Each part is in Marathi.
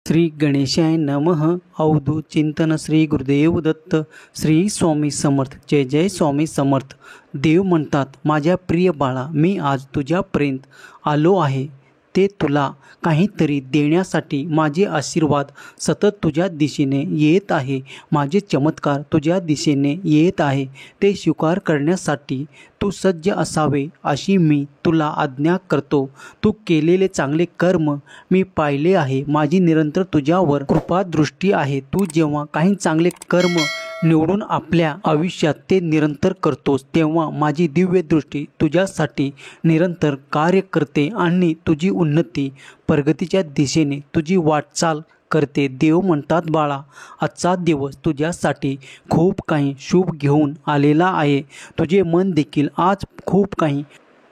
श्री गणेशाय नमः. अवधूत चिंतन श्री गुरुदेव दत्त. श्री स्वामी समर्थ. जय जय स्वामी समर्थ. देव म्हणतात, माझ्या प्रिय बाळा, मी आज तुझ्यापर्यंत आलो आहे ते तुला काहीतरी देण्यासाठी. माझे आशीर्वाद सतत तुझ्या दिशेने येत आहे. माझे चमत्कार तुझ्या दिशेने येत आहे. ते स्वीकार करण्यासाठी तू सज्ज असावे अशी मी तुला आज्ञा करतो. तू केलेले चांगले कर्म मी पाहिले आहे. माझी निरंतर तुझ्यावर कृपादृष्टी आहे. तू जेव्हा काही चांगले कर्म निवडून आपल्या आयुष्यात ते निरंतर करतोस, तेव्हा माझी दिव्य दृष्टी तुझ्यासाठी निरंतर कार्य करते आणि तुझी उन्नती प्रगतीच्या दिशेने तुझी वाटचाल करते. देव म्हणतात, बाळा, आजचा दिवस तुझ्यासाठी खूप काही शुभ घेऊन आलेला आहे. तुझे मन देखील आज खूप काही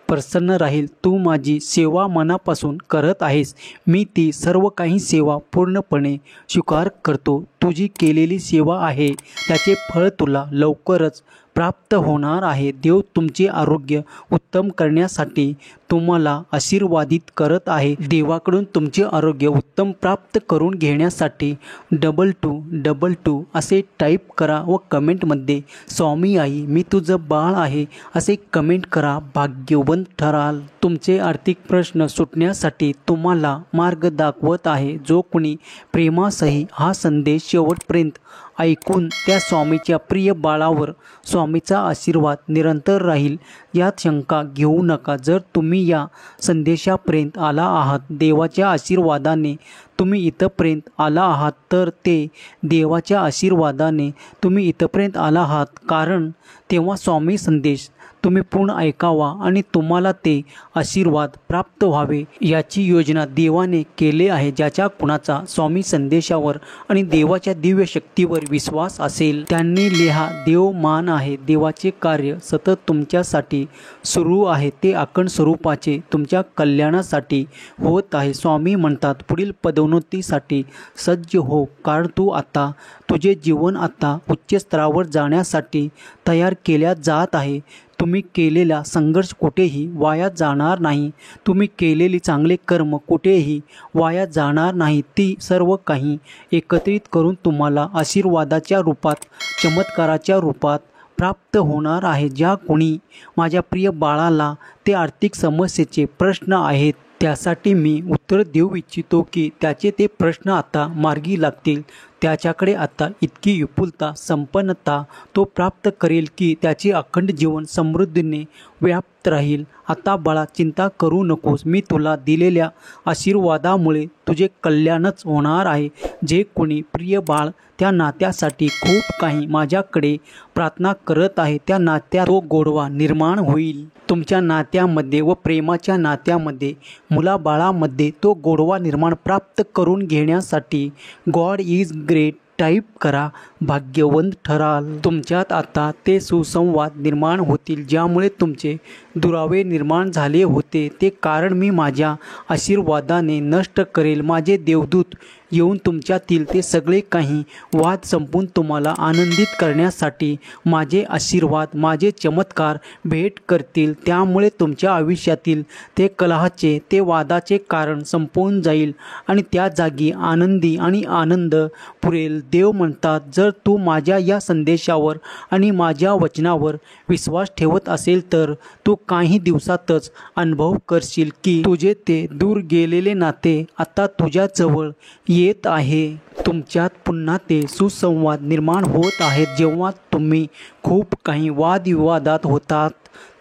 प्रसन्न राहील. तू माझी सेवा मनापासून करत आहेस. मी ती सर्व काही सेवा पूर्णपणे स्वीकार करतो. तुझी केलेली सेवा आहे त्याचे फळ तुला लवकरच प्राप्त होणार आहे. देव तुमचे आरोग्य उत्तम करण्यासाठी तुम्हाला आशीर्वादित करत आहे. देवाकडून तुमचे आरोग्य उत्तम प्राप्त करून घेण्यासाठी 2222 असे टाईप करा व कमेंटमध्ये स्वामी आई मी तुझं बाळ आहे असे कमेंट करा. भाग्यवंत ठराल. तुमचे आर्थिक प्रश्न सुटण्यासाठी तुम्हाला मार्ग दाखवत आहे. जो कोणी प्रेमासही हा संदेश शेवटपर्यंत ऐकून त्या स्वामीच्या प्रिय बाळावर स्वामीचा आशीर्वाद निरंतर राहील यात शंका घेऊ नका. जर तुम्ही या संदेशापर्यंत आला आहात, देवाच्या आशीर्वादाने तुम्ही इथपर्यंत आला आहात, तर ते देवाच्या आशीर्वादाने तुम्ही इथपर्यंत आला आहात. कारण तेव्हा स्वामी संदेश तुम्ही पूर्ण ऐकावा आणि तुम्हाला ते आशीर्वाद प्राप्त व्हावे याची योजना देवाने केले आहे. ज्याच्या कुणाचा स्वामी संदेशावर आणि देवाच्या दिव्य शक्तीवर विश्वास असेल त्यांनी लिहा. देव मान आहे. देवाचे कार्य सतत तुमच्यासाठी सुरू आहे. ते अखंड स्वरूपाचे तुमच्या कल्याणासाठी होत आहे. स्वामी म्हणतात, पुढील पदोन्नतीसाठी सज्ज हो, कारण तू आता तुझे जीवन आता उच्च स्तरावर जाण्यासाठी तयार केल्या जात आहे. तुम्ही केलेला संघर्ष कुठेही वाया जाणार नाही. तुम्ही केलेली चांगले कर्म कुठेही वाया जाणार नाही. ती सर्व काही एकत्रित करून तुम्हाला आशीर्वादाच्या रूपात, चमत्काराच्या रूपात प्राप्त होणार आहे. ज्या कोणी माझ्या प्रिय बाळाला ते आर्थिक समस्येचे प्रश्न आहेत त्यासाठी मी उत्तर देऊ इच्छितो की त्याचे ते प्रश्न आता मार्गी लागतील. त्याच्याकडे आता इतकी विपुलता, संपन्नता तो प्राप्त करेल की त्याचे अखंड जीवन समृद्धीने व्याप्त राहील. आता बाळा, चिंता करू नकोस. मी तुला दिलेल्या आशीर्वादामुळे तुझे कल्याणच होणार आहे. जे कोणी प्रिय बाळ त्या नात्यासाठी खूप काही माझ्याकडे प्रार्थना करत आहे, त्या नात्यात तो गोडवा निर्माण होईल. तुमच्या नात्यामध्ये व प्रेमाच्या नात्यामध्ये, मुलाबाळामध्ये तो गोडवा निर्माण प्राप्त करून घेण्यासाठी गॉड इज ग्रेट टाईप करा. भाग्यवंत ठराल. तुमच्यात आता ते सुसंवाद निर्माण होतील ज्यामुळे तुमचे दुरावे निर्माण झाले होते ते कारण मी माझ्या आशीर्वादाने नष्ट करेल. माझे देवदूत येऊन तुमच्यातील ते सगळे काही वाद संपून तुम्हाला आनंदित करण्यासाठी माझे आशीर्वाद, माझे चमत्कार भेट करतील. त्यामुळे तुमच्या आयुष्यातील ते कलहाचे, ते वादाचे कारण संपून जाईल आणि त्या जागी आनंदी आणि आनंद पुरेल. देव म्हणतात, जर तू माझ्या या संदेशावर आणि माझ्या वचनावर विश्वास ठेवत असेल तर तू काही दिवसातच अनुभव करशील की तुझे ते दूर गेलेले नाते आता तुझ्या जवळ येत आहे. तुमच्यात पुन्हा ते सुसंवाद निर्माण होत आहेत. जेव्हा तुम्ही खूप काही वादविवादात होतात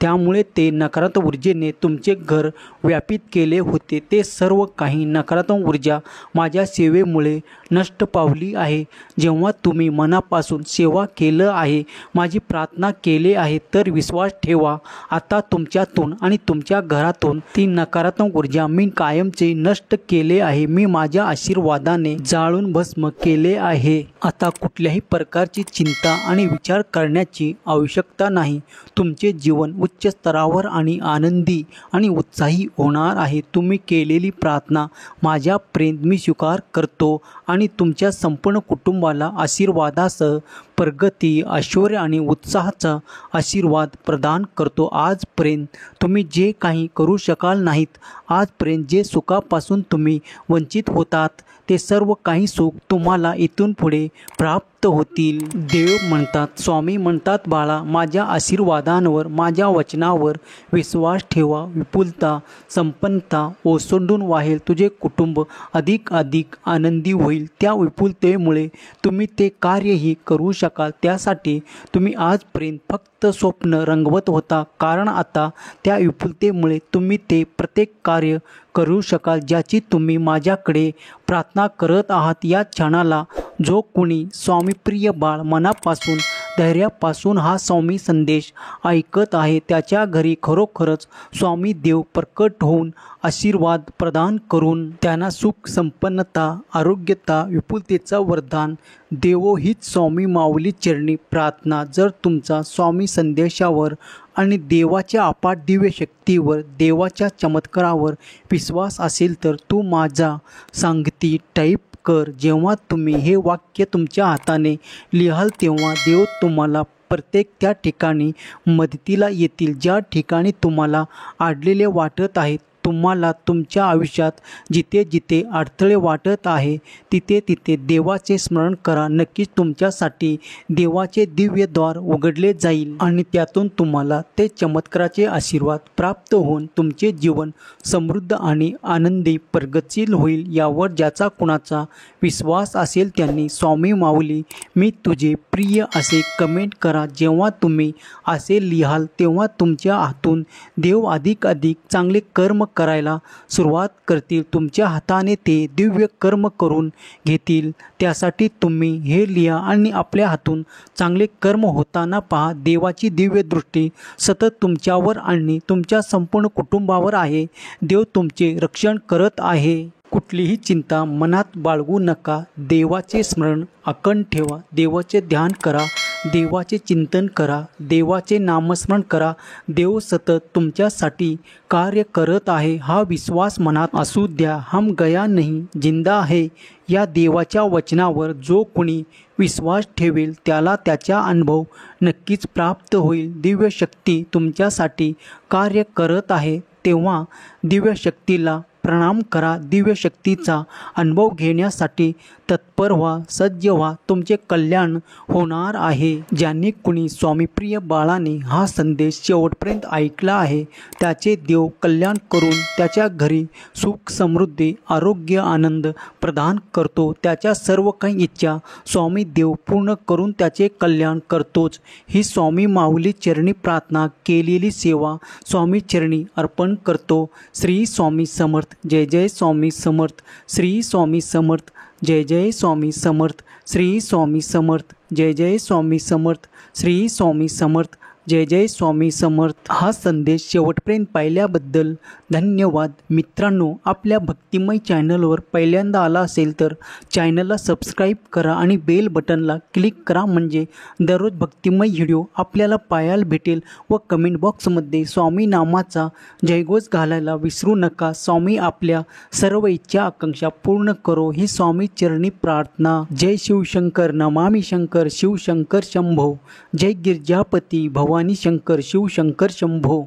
त्यामुळे ते नकारात्मक ऊर्जेने तुमचे घर व्यापित केले होते, ते सर्व काही नकारात्मक ऊर्जा माझ्या सेवेमुळे नष्ट पावली आहे. जेव्हा तुम्ही मनापासून सेवा केलं आहे, माझी प्रार्थना केली आहे, तर विश्वास ठेवा आता तुमच्यातून आणि तुमच्या घरातून ती नकारात्मक ऊर्जा मी कायमचे नष्ट केले आहे. मी माझ्या आशीर्वादाने जाळून भस्म केले आहे. आता कुठल्याही प्रकारची चिंता आणि विचार करण्याची आवश्यकता नाही. तुमचे जीवन उच्च स्तरावर आणि आनंदी आणि उत्साही होणार आहे. तुम्ही केलेली प्रार्थना माझ्यापर्यंत मी स्वीकार करतो आणि तुमच्या संपूर्ण कुटुंबाला आशीर्वादासह प्रगती, ऐश्वर्य आणि उत्साहाचा आशीर्वाद प्रदान करतो. आजपर्यंत तुम्ही जे काही करू शकाल नाहीत, आजपर्यंत जे सुखापासून तुम्ही वंचित होतात ते सर्व काही सुख तुम्हाला इथून पुढे प्राप्त होतील. देव म्हणतात, स्वामी म्हणतात, बाळा माझ्या आशीर्वादांवर, माझ्या वचनावर विश्वास ठेवा. विपुलता, संपन्नता ओसंडून वाहेल. तुझे कुटुंब अधिक आनंदी होईल. त्या विपुलतेमुळे तुम्ही ते कार्यही करू शकाल. त्यासाठी तुम्ही आजपर्यंत फक्त स्वप्न रंगवत होता, कारण आता त्या विपुलतेमुळे तुम्ही ते प्रत्येक कार्य करू शकाल ज्याची तुम्ही माझ्याकडे प्रार्थना करत आहात. या क्षणाला जो कोणी स्वामी प्रिय बाळ मनापासून, धैर्यापासून हा स्वामी संदेश ऐकत आहे, त्याच्या घरी खरोखरच स्वामी देव प्रकट होऊन आशीर्वाद प्रदान करून त्यांना सुख, संपन्नता, आरोग्यता, विपुलतेचा वरदान देवो हीच स्वामी माऊली चरणी प्रार्थना. जर तुमचा स्वामी संदेशावर आणि देवाच्या अपाट दिव्य शक्तीवर, देवाच्या चमत्कारावर विश्वास असेल तर तू माझा सांगती टाईप कर. जेव्हा तुम्ही हे वाक्य तुमच्या हाताने लिहाल तेव्हा देव तुम्हाला प्रत्येक त्या ठिकाणी मदतीला येतील ज्या ठिकाणी तुम्हाला अडलेले वाटत आहेत. तुम्हाला तुमच्या आयुष्यात जिथे जिथे अडथळे वाटत आहे तिथे तिथे देवाचे स्मरण करा. नक्कीच तुमच्यासाठी देवाचे दिव्य द्वार उघडले जाईल आणि त्यातून तुम्हाला ते चमत्काराचे आशीर्वाद प्राप्त होऊन तुमचे जीवन समृद्ध आणि आनंदी प्रगतशील होईल. यावर ज्याचा कुणाचा विश्वास असेल त्यांनी स्वामी माऊली मी तुझे प्रिय असे कमेंट करा. जेव्हा तुम्ही असे लिहाल तेव्हा तुमच्या हातून देव अधिक चांगले कर्म करायला सुरुवात करतील. तुमच्या हाताने ते दिव्य कर्म करून घेतील. त्यासाठी तुम्ही हे लिहा आणि आपल्या हातून चांगले कर्म होताना पहा. देवाची दिव्य दृष्टी सतत तुमच्यावर आणि तुमच्या संपूर्ण कुटुंबावर आहे. देव तुमचे रक्षण करत आहे. कुठलीही चिंता मनात बाळगू नका. देवाचे स्मरण अखंड ठेवा. देवाचे ध्यान करा. देवाचे चिंतन करा. देवाचे नामस्मरण करा. देव सतत तुमच्यासाठी कार्य करत आहे हा विश्वास मनात असू द्या. हम गया नहीं जिंदा है या देवाच्या वचनावर जो कोणी विश्वास ठेवेल त्याला त्याचा अनुभव नक्कीच प्राप्त होईल. दिव्य शक्ती तुमच्यासाठी कार्य करत आहे तेव्हा दिव्य शक्तीला प्रणाम करा. दिव्य शक्तीचा अनुभव घेण्यासाठी तत्पर व्हा, सज्ज व्हा. तुमचे कल्याण होणार आहे. ज्यांनी कुणी स्वामीप्रिय बाळाने हा संदेश शेवटपर्यंत ऐकला आहे त्याचे देव कल्याण करून त्याच्या घरी सुख, समृद्धी, आरोग्य, आनंद प्रदान करतो. त्याच्या सर्व काही इच्छा स्वामी देव पूर्ण करून त्याचे कल्याण करतोच. ही स्वामी माऊली चरणी प्रार्थना केलेली सेवा स्वामी चरणी अर्पण करतो. श्री स्वामी समर्थ. जय जय स्वामी समर्थ. श्री स्वामी समर्थ. जय जय स्वामी समर्थ. श्री स्वामी समर्थ. जय जय स्वामी समर्थ. श्री स्वामी समर्थ. जय जय स्वामी समर्थ. हा संदेश शेवटपर्यंत पाहिल्याबद्दल धन्यवाद. मित्रांनो, आपल्या भक्तिमय चॅनलवर पहिल्यांदा आला असेल तर चॅनलला सबस्क्राईब करा आणि बेल बटनला क्लिक करा, म्हणजे दररोज भक्तिमय व्हिडिओ आपल्याला पाहायला भेटेल. व कमेंट बॉक्समध्ये स्वामी नामाचा जयघोष घालायला विसरू नका. स्वामी आपल्या सर्व इच्छा आकांक्षा पूर्ण करो ही स्वामी चरणी प्रार्थना. जय शिवशंकर. नमामि शंकर. शिवशंकर शंभो. जय गिरिजापती भवानी शंकर. शिवशंकर शंभो.